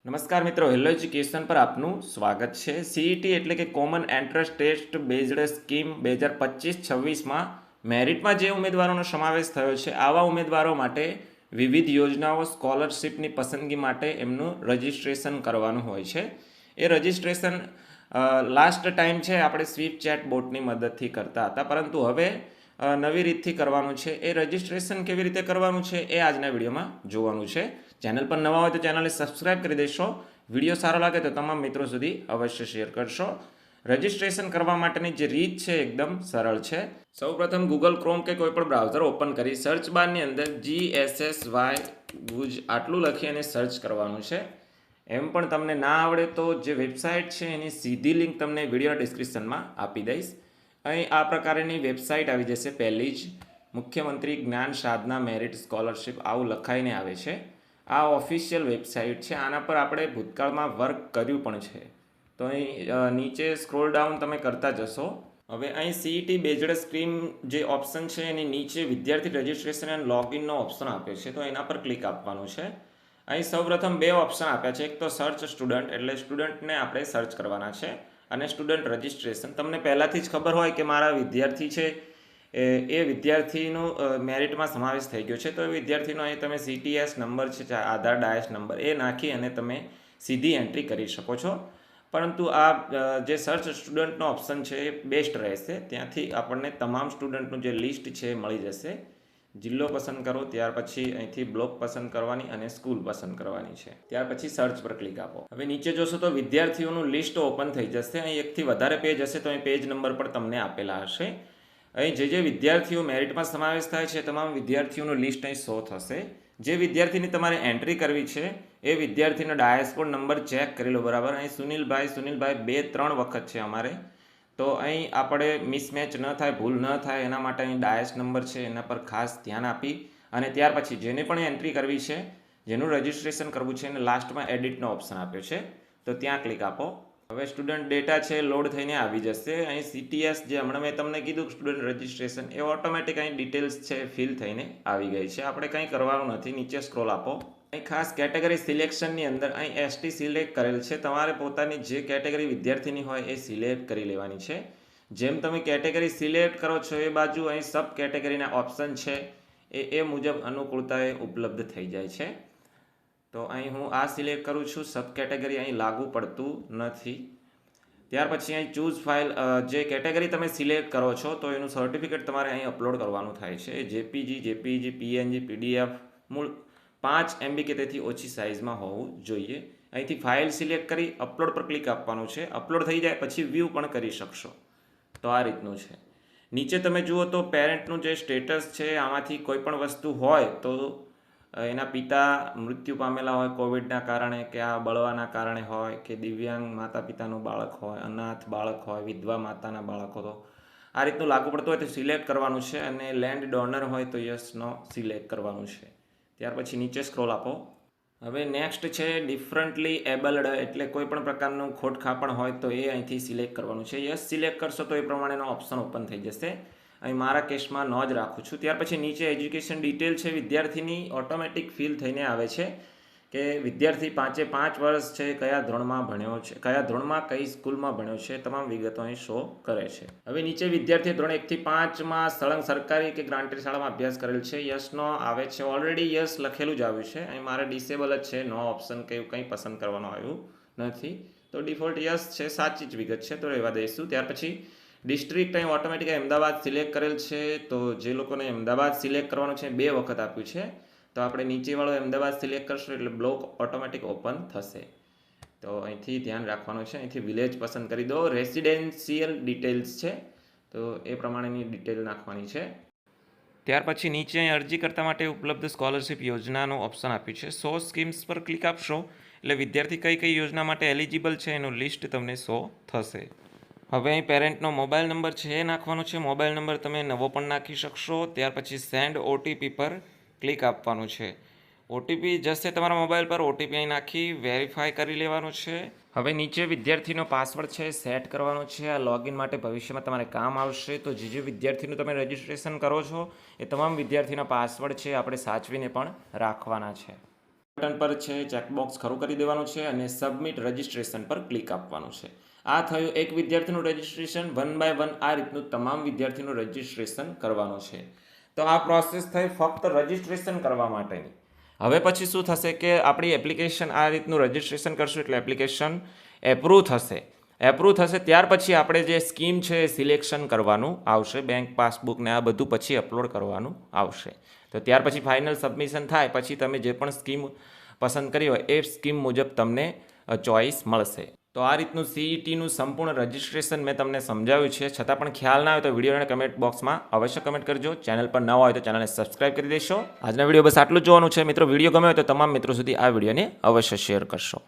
નમસ્કાર મિત્રો, hello education પર આપનું સ્વાગત છે। સીઈટી એટલે કે common entrance test based scheme 2025-26માં મેરિટમાં જે ઉમેદવારોનો સમાવેશ થયો છે આવા ઉમેદવારો માટે વિવિધ યોજનાઓ સ્કોલરશિપની પસંદગી માટે એમનું રજિસ્ટ્રેશન કરવાનું હોય છે। એ રજિસ્ટ્રેશન લાસ્ટ ટાઈમ છે આપણે સ્વીપ ચેટ બોટની મદદથી કરતા હતા, પરંતુ હવે નવી રીતથી કરવાનું છે। એ રજિસ્ટ્રેશન કેવી રીતે કરવાનું છે એ આજના વિડીયોમાં જોવાનું છે। ચેનલ પર નવા હોય તો ચેનલને સબસ્ક્રાઇબ કરી દેશો। વિડીયો સારો લાગે તો તમામ મિત્રો સુધી અવશ્ય શેર કરશો। રજિસ્ટ્રેશન કરવા માટેની જે રીત છે એકદમ સરળ છે। સૌપ્રથમ ગૂગલ ક્રોમ કે કોઈ પણ બ્રાઉઝર ઓપન કરી સર્ચ બારની અંદર GSSY ગુજ આટલું લખી અને સર્ચ કરવાનું છે। એમ પણ તમને ના આવડે તો જે વેબસાઇટ છે એની સીધી લિંક તમને વિડીયોના ડિસ્ક્રિપ્શનમાં આપી દઈશ। અહીં આ પ્રકારની વેબસાઇટ આવી જશે। પહેલી જ મુખ્યમંત્રી જ્ઞાન સાધના મેરિટ સ્કોલરશિપ આવું લખાઈને આવે છે। આ ઓફિશિયલ વેબસાઇટ છે। આના પર આપણે ભૂતકાળમાં વર્ક કર્યું પણ છે, તો અહીં નીચે સ્ક્રોલ ડાઉન તમે કરતા જશો। હવે અહીં સીઈટી બેઝડ સ્કીમ જે ઓપ્શન છે એની નીચે વિદ્યાર્થી રજિસ્ટ્રેશન એન્ડ લોગિનનો ઓપ્શન આપ્યો છે, તો એના પર ક્લિક આપવાનું છે। અહીં સૌપ્રથમ બે ઓપ્શન આપ્યા છે, એક તો સર્ચ સ્ટુડન્ટ એટલે સ્ટુડન્ટને આપણે સર્ચ કરવાના છે, અને સ્ટુડન્ટ રજિસ્ટ્રેશન। તમને પહેલાંથી જ ખબર હોય કે મારા વિદ્યાર્થી છે એ વિદ્યાર્થીનો મેરિટમાં સમાવેશ થઈ ગયો છે, તો એ વિદ્યાર્થીનો અહીં તમે CTS નંબર છે, આધાર ડાયસ નંબર એ નાખી અને તમે સીધી એન્ટ્રી કરી શકો છો। પરંતુ આ જે સર્ચ સ્ટુડન્ટનો ઓપ્શન છે એ બેસ્ટ રહેશે। ત્યાંથી આપણને તમામ સ્ટુડન્ટનું જે લિસ્ટ છે એ મળી જશે। જિલ્લો પસંદ કરો, ત્યાર પછી અહીંથી બ્લોક પસંદ કરવાની અને સ્કૂલ પસંદ કરવાની છે। ત્યાર પછી સર્ચ પર ક્લિક આપો। હવે નીચે જોશો તો વિદ્યાર્થીઓનું લિસ્ટ ઓપન થઈ જશે। અહીં એકથી વધારે પેજ હશે તો અહીં પેજ નંબર પણ તમને આપેલા હશે। અહીં જે વિદ્યાર્થીઓ મેરિટમાં સમાવેશ થાય છે તમામ વિદ્યાર્થીઓનું લિસ્ટ અહીં શો થશે। જે વિદ્યાર્થીની તમારે એન્ટ્રી કરવી છે એ વિદ્યાર્થીનો ડાયસપોર્ટ નંબર ચેક કરી લો બરાબર। અહીં સુનિલભાઈ 2-3 વખત છે અમારે, તો અહીં આપણે મિસમેચ ન થાય, ભૂલ ન થાય એના માટે અહીં ડાયસ નંબર છે એના પર ખાસ ધ્યાન આપી અને ત્યાર પછી જેને પણ એન્ટ્રી કરવી છે, જેનું રજિસ્ટ્રેશન કરવું છે એને લાસ્ટમાં એડિટનો ઓપ્શન આપ્યો છે, તો ત્યાં ક્લિક આપો। હવે સ્ટુડન્ટ ડેટા છે લોડ થઈને આવી જશે। અહીં CTS જે હમણાં મેં તમને કીધું સ્ટુડન્ટ રજિસ્ટ્રેશન એ ઓટોમેટિક અહીં ડિટેલ્સ છે ફિલ થઈને આવી ગઈ છે, આપણે કંઈ કરવાનું નથી। નીચે સ્ક્રોલ આપો। અહીં ખાસ કેટેગરી સિલેક્શનની અંદર અહીં ST સિલેક્ટ કરેલ છે। તમારે પોતાની જે કેટેગરી વિદ્યાર્થીની હોય એ સિલેક્ટ કરી લેવાની છે। જેમ તમે કેટેગરી સિલેક્ટ કરો છો એ બાજુ અહીં સબ કેટેગરીના ઓપ્શન છે એ મુજબ અનુકૂળતાએ ઉપલબ્ધ થઈ જાય છે। તો અહીં હું આ સિલેક્ટ કરું છું, સબ કેટેગરી અહીં લાગુ પડતું નથી। ત્યાર પછી અહીં ચૂઝ ફાઇલ, જે કેટેગરી તમે સિલેક્ટ કરો છો તો એનું સર્ટિફિકેટ તમારે અહીં અપલોડ કરવાનું થાય છે। JPG, PNG, PDF મૂળ 5 MB કે તેથી ઓછી સાઇઝમાં હોવું જોઈએ। અહીંથી ફાઇલ સિલેક્ટ કરી અપલોડ પર ક્લિક આપવાનું છે। અપલોડ થઈ જાય પછી વ્યૂ પણ કરી શકશો। તો આ રીતનું છે। નીચે તમે જુઓ તો પેરેન્ટનું જે સ્ટેટસ છે આમાંથી કોઈ પણ વસ્તુ હોય તો એના પિતા મૃત્યુ પામેલા હોય કોવિડના કારણે, કે આ બળવાના કારણે હોય, કે દિવ્યાંગ માતા પિતાનું બાળક હોય, અનાથ બાળક હોય, વિધવા માતાના બાળકો, તો આ રીતનું લાગુ પડતું હોય તો સિલેક્ટ કરવાનું છે, અને લેન્ડ ડોનર હોય તો યસનો સિલેક્ટ કરવાનું છે। ત્યાર પછી નીચે સ્ક્રોલ આપો। હવે નેક્સ્ટ છે ડિફરન્ટલી એબલ્ડ એટલે કોઈ પણ પ્રકારનું ખોટખાપણ હોય તો એ અહીંથી સિલેક્ટ કરવાનું છે। યસ સિલેક્ટ કરશો તો એ પ્રમાણેનો ઓપ્શન ઓપન થઈ જશે। અહીં મારા કેસમાં નો જ રાખું છું। ત્યાર પછી નીચે એજ્યુકેશન ડિટેલ છે વિદ્યાર્થીની ઓટોમેટિક ફિલ થઈને આવે છે કે વિદ્યાર્થી 5 વર્ષ છે, કયા ધોરણમાં ભણ્યો છે, કયા ધોરણમાં કઈ સ્કૂલમાં ભણ્યો છે, તમામ વિગતો અહીં શો કરે છે। હવે નીચે વિદ્યાર્થીએ ધોરણ 1 થી 5માં સળંગ સરકારી કે ગ્રાન્ટેડ શાળામાં અભ્યાસ કરેલ છે, યસનો આવે છે। ઓલરેડી યસ લખેલું જ આવ્યું છે, અહીં મારે ડિસેબલ જ છે, નો ઓપ્શન કે કંઈ પસંદ કરવાનું આવ્યું નથી, તો ડિફોલ્ટ યસ છે, સાચી જ વિગત છે, તો રહેવા દઈશું। ત્યાર પછી ડિસ્ટ્રિક્ટ અહીં ઓટોમેટિક અમદાવાદ સિલેક્ટ કરેલ છે, તો જે લોકોને અમદાવાદ સિલેક્ટ કરવાનું છે 2 વખત આપ્યું છે, તો આપણે નીચેવાળો અમદાવાદ સિલેક્ટ કરશું એટલે બ્લોક ઓટોમેટિક ઓપન થશે। તો અહીંથી ધ્યાન રાખવાનું છે। અહીંથી વિલેજ પસંદ કરી દો। રેસિડેન્શિયલ ડિટેલ્સ છે તો એ પ્રમાણેની ડિટેલ નાખવાની છે। ત્યાર પછી નીચે અહીં અરજી કરતા માટે ઉપલબ્ધ સ્કોલરશિપ યોજનાનું ઓપ્શન આપ્યું છે। 100 સ્કીમ્સ પર ક્લિક આપશો એટલે વિદ્યાર્થી કઈ યોજના માટે એલિજિબલ છે એનું લિસ્ટ તમને શો થશે। હવે અહીં પેરેન્ટનો મોબાઈલ નંબર છે એ નાખવાનો છે। મોબાઈલ નંબર તમે નવો પણ નાખી શકશો। ત્યાર પછી સેન્ડ OTP પર ક્લિક આપવાનું છે। OTP જશે તમારા મોબાઈલ પર, OTP અહીં નાખી વેરીફાઈ કરી લેવાનું છે। હવે નીચે વિદ્યાર્થીનો પાસવર્ડ છે સેટ કરવાનો છે। આ લોગિન માટે ભવિષ્યમાં તમારે કામ આવશે, તો જે વિદ્યાર્થીનું તમે રજિસ્ટ્રેશન કરો છો એ તમામ વિદ્યાર્થીના પાસવર્ડ છે આપણે સાચવીને પણ રાખવાના છે। બટન પર છે ચેકબોક્સ ખરું કરી દેવાનું છે અને સબમિટ રજિસ્ટ્રેશન પર ક્લિક આપવાનું છે. આ થયું એક વિદ્યાર્થીનું રજિસ્ટ્રેશન. 1 બાય 1 આ રીતનું તમામ વિદ્યાર્થીનું રજિસ્ટ્રેશન કરવાનું છે. તો આ પ્રોસેસ થઈ ફક્ત રજિસ્ટ્રેશન કરવા માટેની. હવે પછી શું થશે કે આપણી એપ્લિકેશન આ રીતનું રજિસ્ટ્રેશન કરશું એટલે એપ્લિકેશન એપ્રૂવ થશે. ત્યાર પછી આપણે જે સ્કીમ છે એ સિલેક્શન કરવાનું આવશે. બેંક પાસબુક ને આ બધું પછી અપલોડ કરવાનું આવશે. તો ત્યાર પછી ફાઇનલ સબમિશન થાય પછી તમે જે પણ સ્કીમ પસંદ કરી હોય એ સ્કીમ મુજબ તમને ચોઇસ મળશે. તો આ રીતનું સીઈટીનું સંપૂર્ણ રજિસ્ટ્રેશન મેં તમને સમજાવ્યું છે. છતાં પણ ખ્યાલ ના હોય તો વિડીયોને કમેન્ટ બોક્સમાં અવશ્ય કમેન્ટ કરજો. ચેનલ પર નવા હોય તો ચેનલને સબસ્ક્રાઇબ કરી દેશો. આજના વિડીયો બસ આટલું જ જોવાનું છે મિત્રો. વિડીયો ગમે હોય તો તમામ મિત્રો સુધી આ વિડીયોને અવશ્ય શેર કરશો.